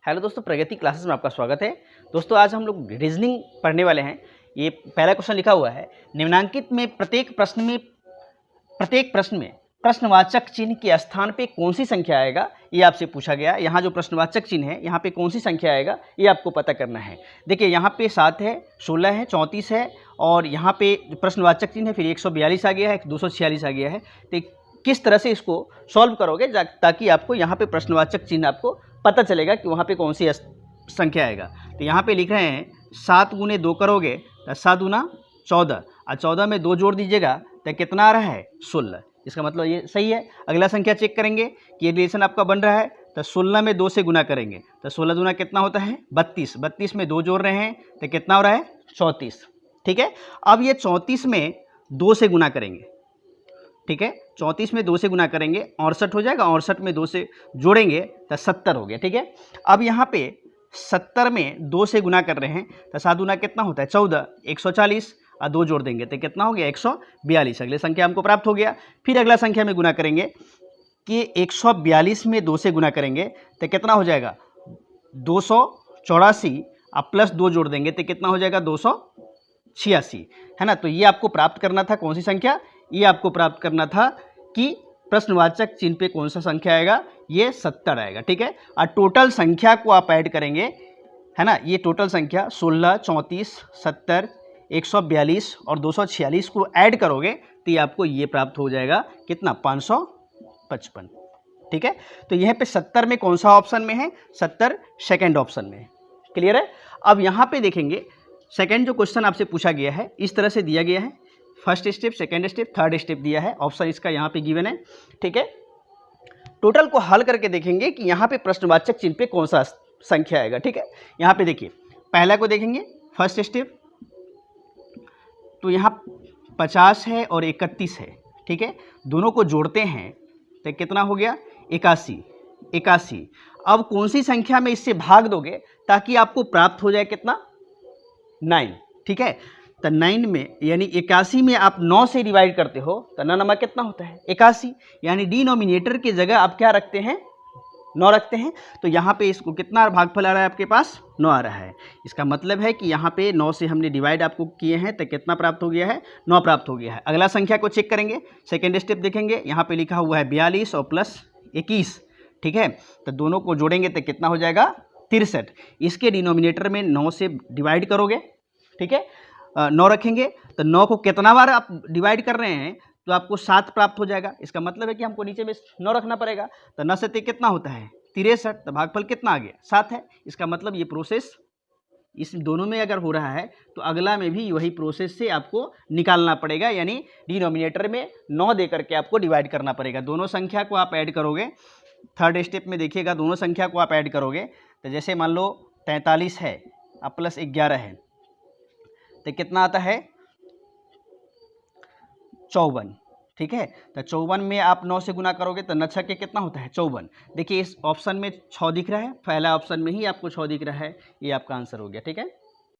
Hello दोस्तों, प्रगति classes में आपका स्वागत है। दोस्तों आज हम लोग रीजनिंग पढ़ने वाले हैं। ये पहला क्वेश्चन लिखा हुआ है, निम्नांकित में प्रत्येक प्रश्न में प्रश्नवाचक चिन्ह के स्थान पे कौन सी संख्या आएगा, ये आपसे पूछा गया। यहाँ जो प्रश्नवाचक चिन्ह है, यहाँ पे कौन सी संख्या आएगा ये आपको पता करना है। देखिए यहाँ पे 7 है, 16 है, 34 है और यहाँ पे प्रश्नवाचक चिन्ह है, फिर 142 आ गया है, 246 आ गया है। तो किस तरह से इसको सॉल्व करोगे ताकि आपको यहाँ पे प्रश्नवाचक चिन्ह आपको पता चलेगा कि वहाँ पे कौन सी संख्या आएगा। तो यहाँ पे लिख रहे हैं 7 गुने 2 करोगे तो 7 दूना 14 और 14 में 2 जोड़ दीजिएगा तो कितना आ रहा है 16। इसका मतलब ये सही है। अगला संख्या चेक करेंगे कि ये रिलेशन आपका बन रहा है तो 16 में 2 से गुना करेंगे तो 16 दूना कितना होता है 32। 32 में 2 जोड़ रहे हैं तो कितना हो रहा है 34। ठीक है, अब ये 34 में 2 से गुना करेंगे। ठीक है, 34 में 2 से गुना करेंगे 68 हो जाएगा, 68 में 2 से जोड़ेंगे तो 70 हो गया। ठीक है, अब यहाँ पे 70 में 2 से गुना कर रहे हैं तो 7 गुना कितना होता है 14, 140 और 2 जोड़ देंगे तो कितना हो गया 142। अगले संख्या हमको प्राप्त हो गया। फिर अगला संख्या में गुना करेंगे कि 142 में 2 से गुना करेंगे तो कितना हो जाएगा 284 और प्लस 2 जोड़ देंगे तो कितना हो जाएगा 286, है ना। तो ये आपको प्राप्त करना था कौन सी संख्या, ये आपको प्राप्त करना था कि प्रश्नवाचक चिन्ह पे कौन सा संख्या आएगा, ये 70 आएगा। ठीक है, और टोटल संख्या को आप ऐड करेंगे, है ना। ये टोटल संख्या 16, 34, 70, 142 और 246 को ऐड करोगे तो ये आपको ये प्राप्त हो जाएगा कितना 555। ठीक है, तो यहाँ पे 70 में कौन सा ऑप्शन में है, 70 सेकेंड ऑप्शन में है। क्लियर है। अब यहाँ पे देखेंगे सेकेंड जो क्वेश्चन आपसे पूछा गया है इस तरह से दिया गया है, first step, second step, third step दिया है, ऑप्शन इसका यहाँ पे गिवन है। ठीक है, टोटल को हल करके देखेंगे कि यहाँ पे प्रश्नवाचक चिन्ह पे कौन सा संख्या आएगा। ठीक है, यहाँ पे देखिए पहला को देखेंगे फर्स्ट स्टेप, तो यहाँ 50 है और 31 है। ठीक है, दोनों को जोड़ते हैं तो कितना हो गया 81। अब कौन सी संख्या में इससे भाग दोगे ताकि आपको प्राप्त हो जाए कितना 9। ठीक है, तो 9 में यानी 81 में आप 9 से डिवाइड करते हो तो 9 नमा कितना होता है 81, यानी डिनोमिनेटर की जगह आप क्या रखते हैं 9 रखते हैं। तो यहाँ पे इसको कितना भागफल आ रहा है आपके पास 9 आ रहा है। इसका मतलब है कि यहाँ पे 9 से हमने डिवाइड आपको किए हैं तो कितना प्राप्त हो गया है 9 प्राप्त हो गया है। अगला संख्या को चेक करेंगे, सेकेंड स्टेप देखेंगे, यहाँ पे लिखा हुआ है 42 और प्लस 21। ठीक है, तो दोनों को जोड़ेंगे तो कितना हो जाएगा 63। इसके डिनोमिनेटर में 9 से डिवाइड करोगे। ठीक है, 9 रखेंगे तो 9 को कितना बार आप डिवाइड कर रहे हैं तो आपको 7 प्राप्त हो जाएगा। इसका मतलब है कि हमको नीचे में 9 रखना पड़ेगा। तो 9 से कितना होता है 63, तो भागफल कितना आ गया 7 है। इसका मतलब ये प्रोसेस इस दोनों में अगर हो रहा है तो अगला में भी वही प्रोसेस से आपको निकालना पड़ेगा, यानी डिनोमिनेटर में 9 दे करके आपको डिवाइड करना पड़ेगा। दोनों संख्या को आप ऐड करोगे, थर्ड स्टेप में देखिएगा दोनों संख्या को आप ऐड करोगे तो जैसे मान लो 43 है और प्लस 11 है तो कितना आता है 54। ठीक है, तो 54 में आप 9 से गुना करोगे तो 9 छक्के कितना होता है 54। देखिए इस ऑप्शन में 6 दिख रहा है, पहला ऑप्शन में ही आपको 6 दिख रहा है, ये आपका आंसर हो गया। ठीक है।